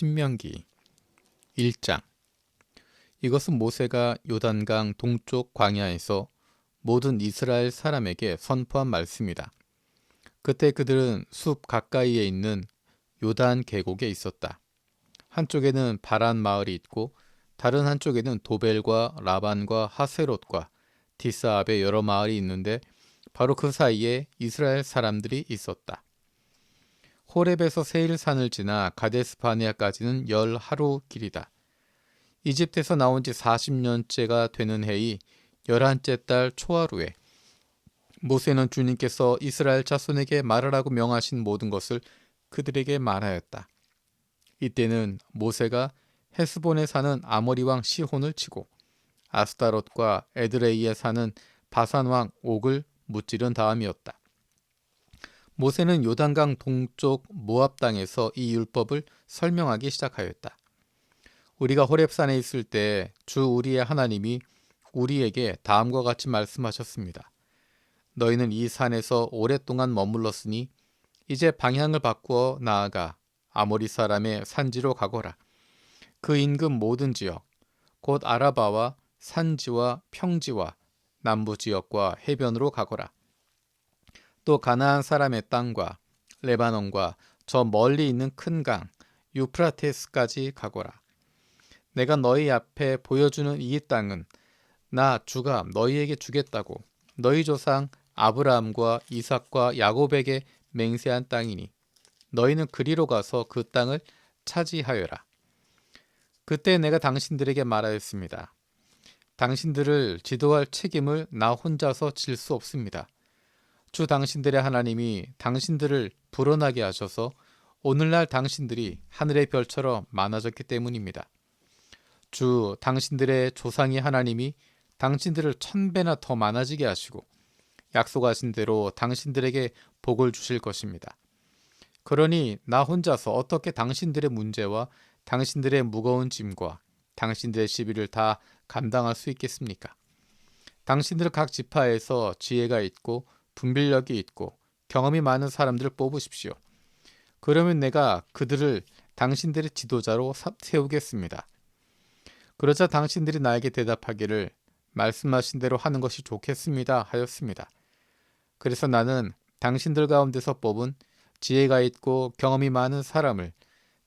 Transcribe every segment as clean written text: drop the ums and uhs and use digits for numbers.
신명기 1장. 이것은 모세가 요단강 동쪽 광야에서 모든 이스라엘 사람에게 선포한 말씀이다. 그때 그들은 숲 가까이에 있는 요단 계곡에 있었다. 한쪽에는 바란 마을이 있고 다른 한쪽에는 도벨과 라반과 하세롯과 디스압의 여러 마을이 있는데 바로 그 사이에 이스라엘 사람들이 있었다. 호렙에서 세일산을 지나 가데스 바네아까지는 10하루 길이다. 이집트에서 나온 지 40년째가 되는 해의 11째 달 초하루에 모세는 주님께서 이스라엘 자손에게 말하라고 명하신 모든 것을 그들에게 말하였다. 이때는 모세가 헤스본에 사는 아모리 왕 시혼을 치고 아스타롯과 에드레이에 사는 바산 왕 옥을 무찌른 다음이었다. 모세는 요단강 동쪽 모압 땅에서 이 율법을 설명하기 시작하였다. 우리가 호렙산에 있을 때 주 우리의 하나님이 우리에게 다음과 같이 말씀하셨습니다. 너희는 이 산에서 오랫동안 머물렀으니 이제 방향을 바꾸어 나아가 아모리 사람의 산지로 가거라. 그 인근 모든 지역, 곧 아라바와 산지와 평지와 남부 지역과 해변으로 가거라. 또 가나안 사람의 땅과 레바논과 저 멀리 있는 큰 강 유프라테스까지 가거라. 내가 너희 앞에 보여주는 이 땅은 나 주가 너희에게 주겠다고 너희 조상 아브라함과 이삭과 야곱에게 맹세한 땅이니 너희는 그리로 가서 그 땅을 차지하여라. 그때 내가 당신들에게 말하였습니다. 당신들을 지도할 책임을 나 혼자서 질 수 없습니다. 주 당신들의 하나님이 당신들을 불어나게 하셔서 오늘날 당신들이 하늘의 별처럼 많아졌기 때문입니다. 주 당신들의 조상의 하나님이 당신들을 1000배나 더 많아지게 하시고 약속하신 대로 당신들에게 복을 주실 것입니다. 그러니 나 혼자서 어떻게 당신들의 문제와 당신들의 무거운 짐과 당신들의 시비를 다 감당할 수 있겠습니까? 당신들 각 지파에서 지혜가 있고 분별력이 있고 경험이 많은 사람들을 뽑으십시오. 그러면 내가 그들을 당신들의 지도자로 세우겠습니다. 그러자 당신들이 나에게 대답하기를 말씀하신 대로 하는 것이 좋겠습니다 하였습니다. 그래서 나는 당신들 가운데서 뽑은 지혜가 있고 경험이 많은 사람을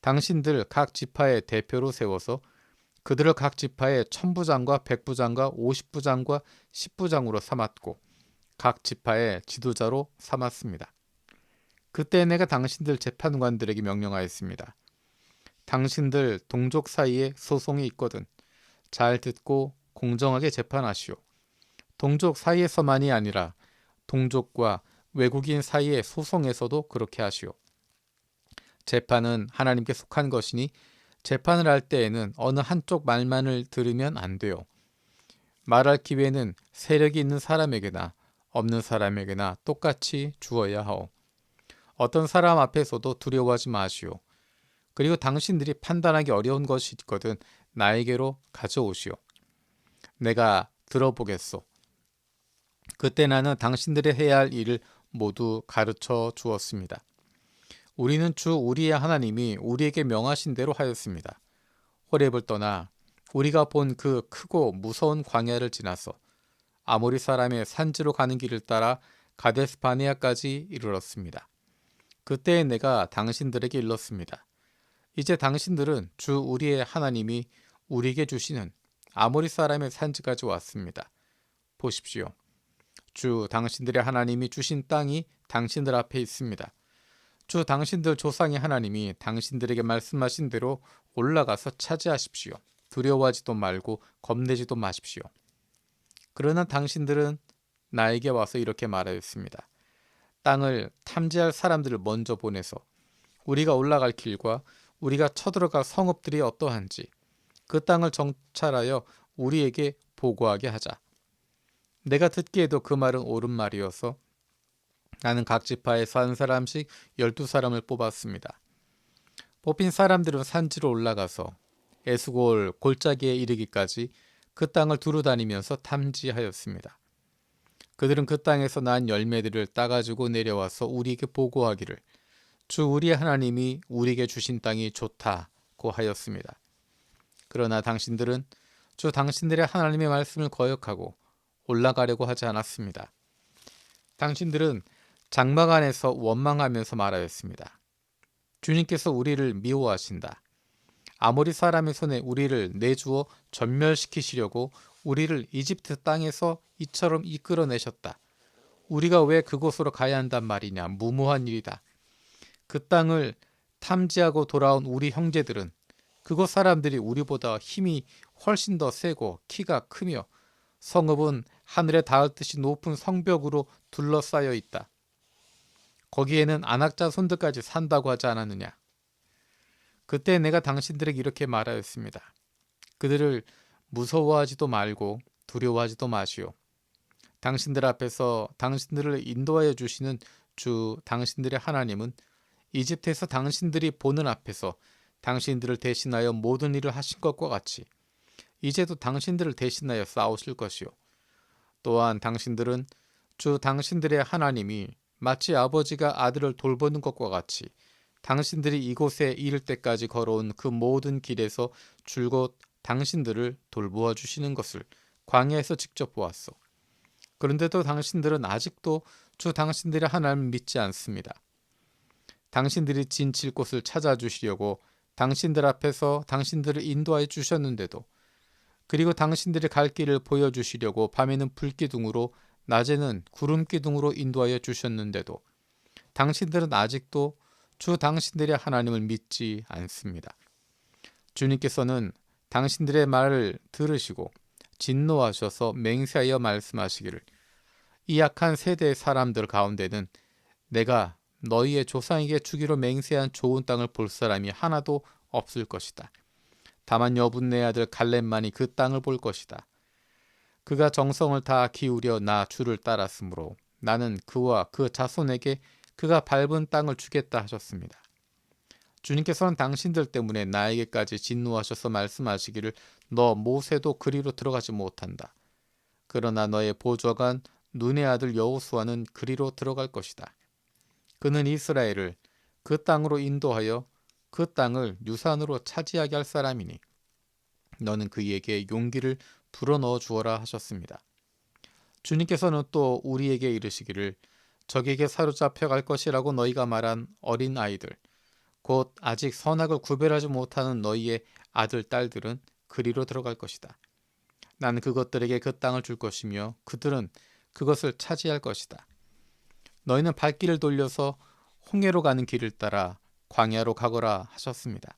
당신들 각 지파의 대표로 세워서 그들을 각 지파의 1000부장과 100부장과 50부장과 10부장으로 삼았고 각 지파의 지도자로 삼았습니다. 그때 내가 당신들 재판관들에게 명령하였습니다. 당신들 동족 사이에 소송이 있거든 잘 듣고 공정하게 재판하시오. 동족 사이에서만이 아니라 동족과 외국인 사이의 소송에서도 그렇게 하시오. 재판은 하나님께 속한 것이니 재판을 할 때에는 어느 한쪽 말만을 들으면 안 돼요. 말할 기회는 세력이 있는 사람에게나 없는 사람에게나 똑같이 주어야 하오. 어떤 사람 앞에서도 두려워하지 마시오. 그리고 당신들이 판단하기 어려운 것이 있거든 나에게로 가져오시오. 내가 들어보겠소. 그때 나는 당신들이 해야 할 일을 모두 가르쳐 주었습니다. 우리는 주 우리의 하나님이 우리에게 명하신 대로 하였습니다. 호렙을 떠나 우리가 본 그 크고 무서운 광야를 지나서 아모리 사람의 산지로 가는 길을 따라 가데스 바네아까지 이르렀습니다. 그때 내가 당신들에게 일렀습니다. 이제 당신들은 주 우리의 하나님이 우리에게 주시는 아모리 사람의 산지까지 왔습니다. 보십시오. 주 당신들의 하나님이 주신 땅이 당신들 앞에 있습니다. 주 당신들 조상의 하나님이 당신들에게 말씀하신 대로 올라가서 차지하십시오. 두려워하지도 말고 겁내지도 마십시오. 그러나 당신들은 나에게 와서 이렇게 말하였습니다. 땅을 탐지할 사람들을 먼저 보내서 우리가 올라갈 길과 우리가 쳐들어갈 성읍들이 어떠한지 그 땅을 정찰하여 우리에게 보고하게 하자. 내가 듣기에도 그 말은 옳은 말이어서 나는 각 지파에서 한 사람씩 12사람을 뽑았습니다. 뽑힌 사람들은 산지로 올라가서 에스골 골짜기에 이르기까지 그 땅을 두루 다니면서 탐지하였습니다. 그들은 그 땅에서 난 열매들을 따가지고 내려와서 우리에게 보고하기를 주 우리의 하나님이 우리에게 주신 땅이 좋다 않고 하였습니다. 그러나 당신들은 주 당신들의 하나님의 말씀을 거역하고 올라가려고 하지 않았습니다. 당신들은 장막 안에서 원망하면서 말하였습니다. 주님께서 우리를 미워하신다. 아모리 사람의 손에 우리를 내주어 전멸시키시려고 우리를 이집트 땅에서 이처럼 이끌어내셨다. 우리가 왜 그곳으로 가야 한단 말이냐. 무모한 일이다. 그 땅을 탐지하고 돌아온 우리 형제들은 그곳 사람들이 우리보다 힘이 훨씬 더 세고 키가 크며 성읍은 하늘에 닿을 듯이 높은 성벽으로 둘러싸여 있다. 거기에는 안악자손들까지 산다고 하지 않았느냐. 그때 내가 당신들에게 이렇게 말하였습니다. 그들을 무서워하지도 말고 두려워하지도 마시오. 당신들 앞에서 당신들을 인도하여 주시는 주 당신들의 하나님은 이집트에서 당신들이 보는 앞에서 당신들을 대신하여 모든 일을 하신 것과 같이 이제도 당신들을 대신하여 싸우실 것이요. 또한 당신들은 주 당신들의 하나님이 마치 아버지가 아들을 돌보는 것과 같이 당신들이 이곳에 이를 때까지 걸어온 그 모든 길에서 줄곧 당신들을 돌보아 주시는 것을 광야에서 직접 보았소. 그런데도 당신들은 아직도 주 당신들의 하나님을 믿지 않습니다. 당신들이 진칠 곳을 찾아주시려고 당신들 앞에서 당신들을 인도하여 주셨는데도, 그리고 당신들이 갈 길을 보여주시려고 밤에는 불기둥으로 낮에는 구름기둥으로 인도하여 주셨는데도 당신들은 아직도 주 당신들의 하나님을 믿지 않습니다. 주님께서는 당신들의 말을 들으시고 진노하셔서 맹세하여 말씀하시기를, 이 악한 세대의 사람들 가운데는 내가 너희의 조상에게 주기로 맹세한 좋은 땅을 볼 사람이 하나도 없을 것이다. 다만 여분네 아들 갈렙만이 그 땅을 볼 것이다. 그가 정성을 다 기울여 나 주를 따랐으므로 나는 그와 그 자손에게 그가 밟은 땅을 주겠다 하셨습니다. 주님께서는 당신들 때문에 나에게까지 진노하셔서 말씀하시기를, 너 모세도 그리로 들어가지 못한다. 그러나 너의 보좌관 눈의 아들 여호수아는 그리로 들어갈 것이다. 그는 이스라엘을 그 땅으로 인도하여 그 땅을 유산으로 차지하게 할 사람이니 너는 그에게 용기를 불어넣어 주어라 하셨습니다. 주님께서는 또 우리에게 이르시기를, 적에게 사로잡혀 갈 것이라고 너희가 말한 어린 아이들, 곧 아직 선악을 구별하지 못하는 너희의 아들 딸들은 그리로 들어갈 것이다. 나는 그것들에게 그 땅을 줄 것이며 그들은 그것을 차지할 것이다. 너희는 발길을 돌려서 홍해로 가는 길을 따라 광야로 가거라 하셨습니다.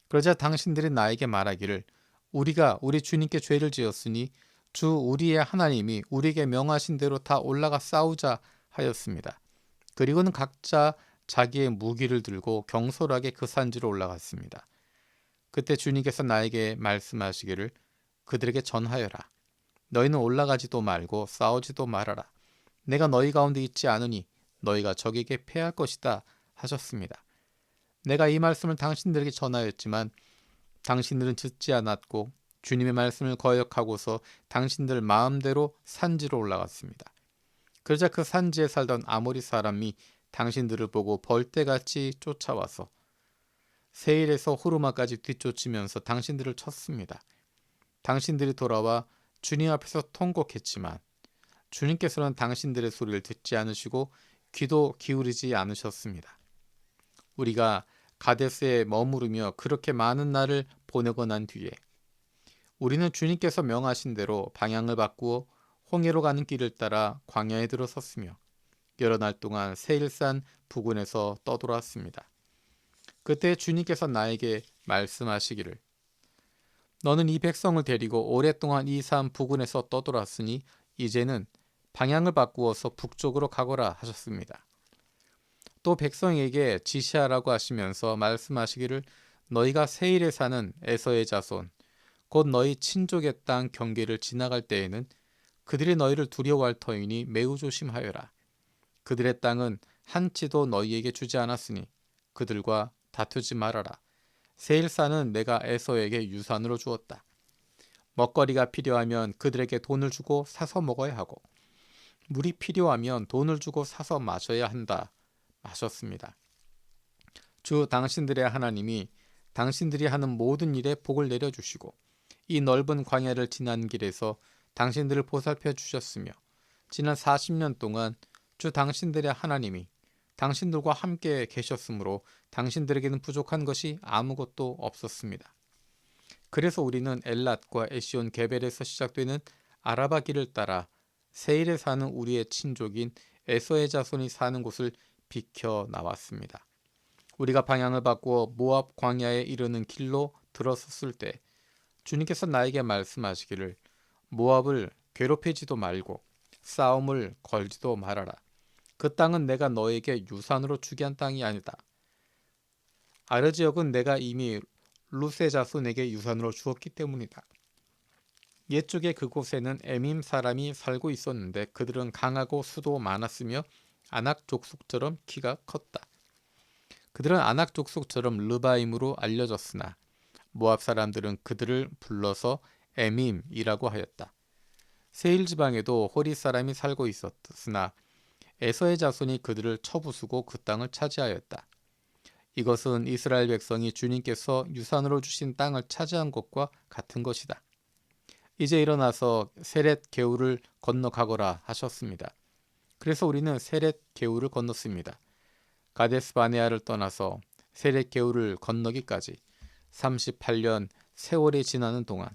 그러자 당신들이 나에게 말하기를, 우리가 우리 주님께 죄를 지었으니 주 우리의 하나님이 우리에게 명하신 대로 다 올라가 싸우자 하였습니다. 그리고는 각자 자기의 무기를 들고 경솔하게 그 산지로 올라갔습니다. 그때 주님께서 나에게 말씀하시기를, 그들에게 전하여라. 너희는 올라가지도 말고 싸우지도 말아라. 내가 너희 가운데 있지 않으니 너희가 적에게 패할 것이다 하셨습니다. 내가 이 말씀을 당신들에게 전하였지만 당신들은 듣지 않았고 주님의 말씀을 거역하고서 당신들 마음대로 산지로 올라갔습니다. 그러자 그 산지에 살던 아모리 사람이 당신들을 보고 벌떼같이 쫓아와서 세일에서 호르마까지 뒤쫓으면서 당신들을 쳤습니다. 당신들이 돌아와 주님 앞에서 통곡했지만 주님께서는 당신들의 소리를 듣지 않으시고 귀도 기울이지 않으셨습니다. 우리가 가데스에 머무르며 그렇게 많은 날을 보내고 난 뒤에 우리는 주님께서 명하신 대로 방향을 바꾸어 홍해로 가는 길을 따라 광야에 들어섰으며 여러 날 동안 세일산 부근에서 떠돌았습니다. 그때 주님께서 나에게 말씀하시기를, 너는 이 백성을 데리고 오랫동안 이 산 부근에서 떠돌았으니 이제는 방향을 바꾸어서 북쪽으로 가거라 하셨습니다. 또 백성에게 지시하라고 하시면서 말씀하시기를, 너희가 세일에 사는 에서의 자손 곧 너희 친족의 땅 경계를 지나갈 때에는 그들이 너희를 두려워할 터이니 매우 조심하여라. 그들의 땅은 한치도 너희에게 주지 않았으니 그들과 다투지 말아라. 세일산은 내가 에서에게 유산으로 주었다. 먹거리가 필요하면 그들에게 돈을 주고 사서 먹어야 하고 물이 필요하면 돈을 주고 사서 마셔야 한다 하셨습니다. 주 당신들의 하나님이 당신들이 하는 모든 일에 복을 내려주시고 이 넓은 광야를 지난 길에서 당신들을 보살펴 주셨으며 지난 40년 동안 주 당신들의 하나님이 당신들과 함께 계셨으므로 당신들에게는 부족한 것이 아무것도 없었습니다. 그래서 우리는 엘랏과 에시온 게벨에서 시작되는 아라바 길을 따라 세일에 사는 우리의 친족인 에서의 자손이 사는 곳을 비켜 나왔습니다. 우리가 방향을 바꾸어 모압 광야에 이르는 길로 들어섰을 때 주님께서 나에게 말씀하시기를 모압을 괴롭히지도 말고 싸움을 걸지도 말아라. 그 땅은 내가 너에게 유산으로 주게 한 땅이 아니다. 아르 지역은 내가 이미 룻의 자손에게 유산으로 주었기 때문이다. 옛적에 그곳에는 에밈 사람이 살고 있었는데 그들은 강하고 수도 많았으며 아낙 족속처럼 키가 컸다. 그들은 아낙 족속처럼 르바임으로 알려졌으나 모압 사람들은 그들을 불러서 에밈이라고 하였다. 세일 지방에도 호리 사람이 살고 있었으나 에서의 자손이 그들을 쳐부수고 그 땅을 차지하였다. 이것은 이스라엘 백성이 주님께서 유산으로 주신 땅을 차지한 것과 같은 것이다. 이제 일어나서 세렛 게울을 건너가거라 하셨습니다. 그래서 우리는 세렛 게울을 건넜습니다. 가데스 바네아를 떠나서 세렛 게울을 건너기까지 38년 세월이 지나는 동안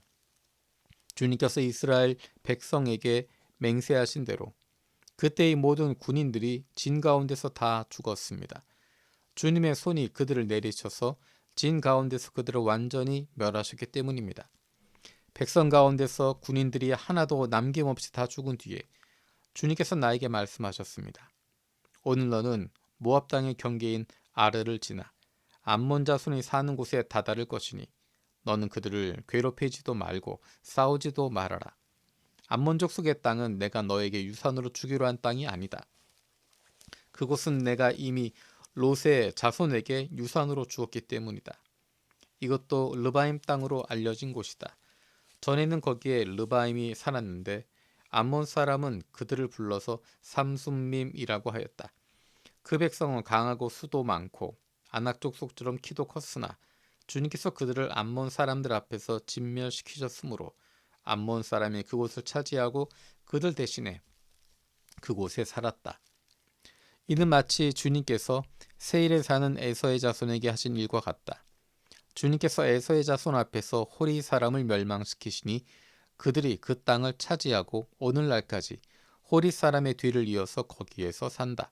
주님께서 이스라엘 백성에게 맹세하신 대로 그때의 모든 군인들이 진 가운데서 다 죽었습니다. 주님의 손이 그들을 내리쳐서 진 가운데서 그들을 완전히 멸하셨기 때문입니다. 백성 가운데서 군인들이 하나도 남김없이 다 죽은 뒤에 주님께서 나에게 말씀하셨습니다. 오늘 너는 모압 땅의 경계인 아르를 지나 암몬 자손이 사는 곳에 다다를 것이니 너는 그들을 괴롭히지도 말고 싸우지도 말아라. 암몬 족속의 땅은 내가 너에게 유산으로 주기로 한 땅이 아니다. 그곳은 내가 이미 롯의 자손에게 유산으로 주었기 때문이다. 이것도 르바임 땅으로 알려진 곳이다. 전에는 거기에 르바임이 살았는데 암몬 사람은 그들을 불러서 삼순밈이라고 하였다. 그 백성은 강하고 수도 많고 아낙 족속처럼 키도 컸으나 주님께서 그들을 암몬 사람들 앞에서 진멸시키셨으므로 암몬 사람이 그곳을 차지하고 그들 대신에 그곳에 살았다. 이는 마치 주님께서 세일에 사는 에서의 자손에게 하신 일과 같다. 주님께서 에서의 자손 앞에서 호리 사람을 멸망시키시니 그들이 그 땅을 차지하고 오늘날까지 호리 사람의 뒤를 이어서 거기에서 산다.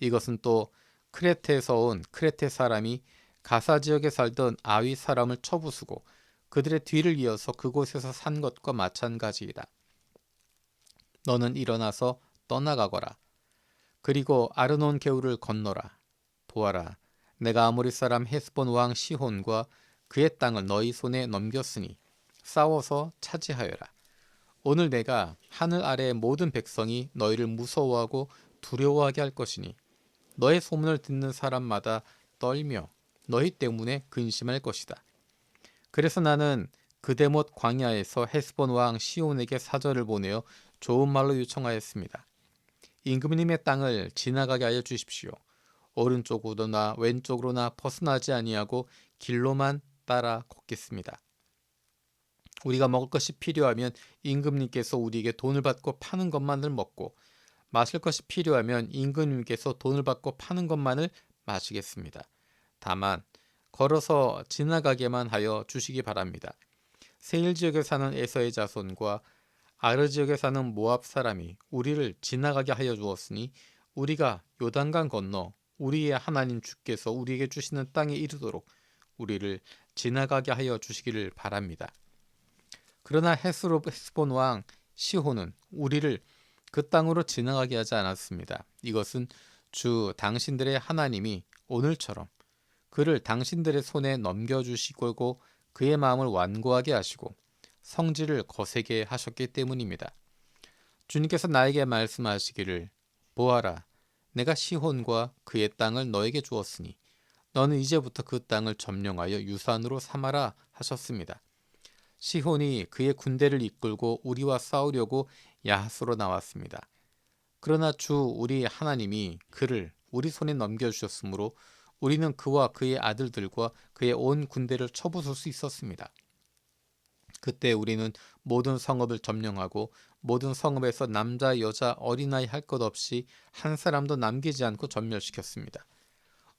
이것은 또 크레테에서 온 크레테 사람이 가사 지역에 살던 아위 사람을 쳐부수고 그들의 뒤를 이어서 그곳에서 산 것과 마찬가지이다. 너는 일어나서 떠나가거라. 그리고 아르논 개울을 건너라. 보아라, 내가 아모리 사람 헤스본 왕 시혼과 그의 땅을 너희 손에 넘겼으니 싸워서 차지하여라. 오늘 내가 하늘 아래의 모든 백성이 너희를 무서워하고 두려워하게 할 것이니 너의 소문을 듣는 사람마다 떨며 너희 때문에 근심할 것이다. 그래서 나는 그데못 광야에서 헤스본 왕 시온에게 사절을 보내어 좋은 말로 요청하였습니다. 임금님의 땅을 지나가게 하여 주십시오. 오른쪽으로나 왼쪽으로나 벗어나지 아니하고 길로만 따라 걷겠습니다. 우리가 먹을 것이 필요하면 임금님께서 우리에게 돈을 받고 파는 것만을 먹고 마실 것이 필요하면 임금님께서 돈을 받고 파는 것만을 마시겠습니다. 다만 걸어서 지나가게만 하여 주시기 바랍니다. 세일 지역에 사는 에서의 자손과 아르 지역에 사는 모압 사람이 우리를 지나가게 하여 주었으니 우리가 요단강 건너 우리의 하나님 주께서 우리에게 주시는 땅에 이르도록 우리를 지나가게 하여 주시기를 바랍니다. 그러나 헤스본 왕 시혼은 우리를 그 땅으로 지나가게 하지 않았습니다. 이것은 주 당신들의 하나님이 오늘처럼 그를 당신들의 손에 넘겨주시고 그의 마음을 완고하게 하시고 성질을 거세게 하셨기 때문입니다. 주님께서 나에게 말씀하시기를 보아라, 내가 시혼과 그의 땅을 너에게 주었으니 너는 이제부터 그 땅을 점령하여 유산으로 삼아라 하셨습니다. 시혼이 그의 군대를 이끌고 우리와 싸우려고 야하스로 나왔습니다. 그러나 주 우리 하나님이 그를 우리 손에 넘겨주셨으므로 우리는 그와 그의 아들들과 그의 온 군대를 쳐부술 수 있었습니다. 그때 우리는 모든 성읍을 점령하고 모든 성읍에서 남자, 여자, 어린아이 할 것 없이 한 사람도 남기지 않고 전멸시켰습니다.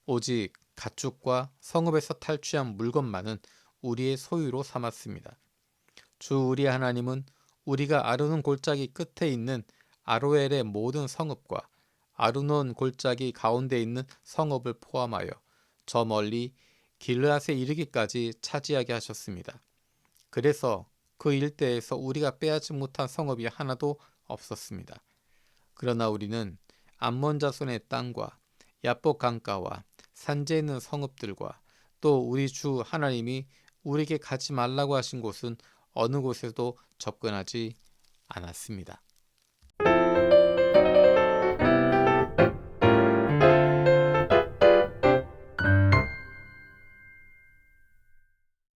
오직 가축과 성읍에서 탈취한 물건만은 우리의 소유로 삼았습니다. 주 우리 하나님은 우리가 아르논 골짜기 끝에 있는 아로엘의 모든 성읍과 아르논 골짜기 가운데 있는 성읍을 포함하여 저 멀리 길르앗에 이르기까지 차지하게 하셨습니다. 그래서 그 일대에서 우리가 빼앗지 못한 성읍이 하나도 없었습니다. 그러나 우리는 암몬 자손의 땅과 야복 강가와 산지에 있는 성읍들과 또 우리 주 하나님이 우리에게 가지 말라고 하신 곳은 어느 곳에도 접근하지 않았습니다.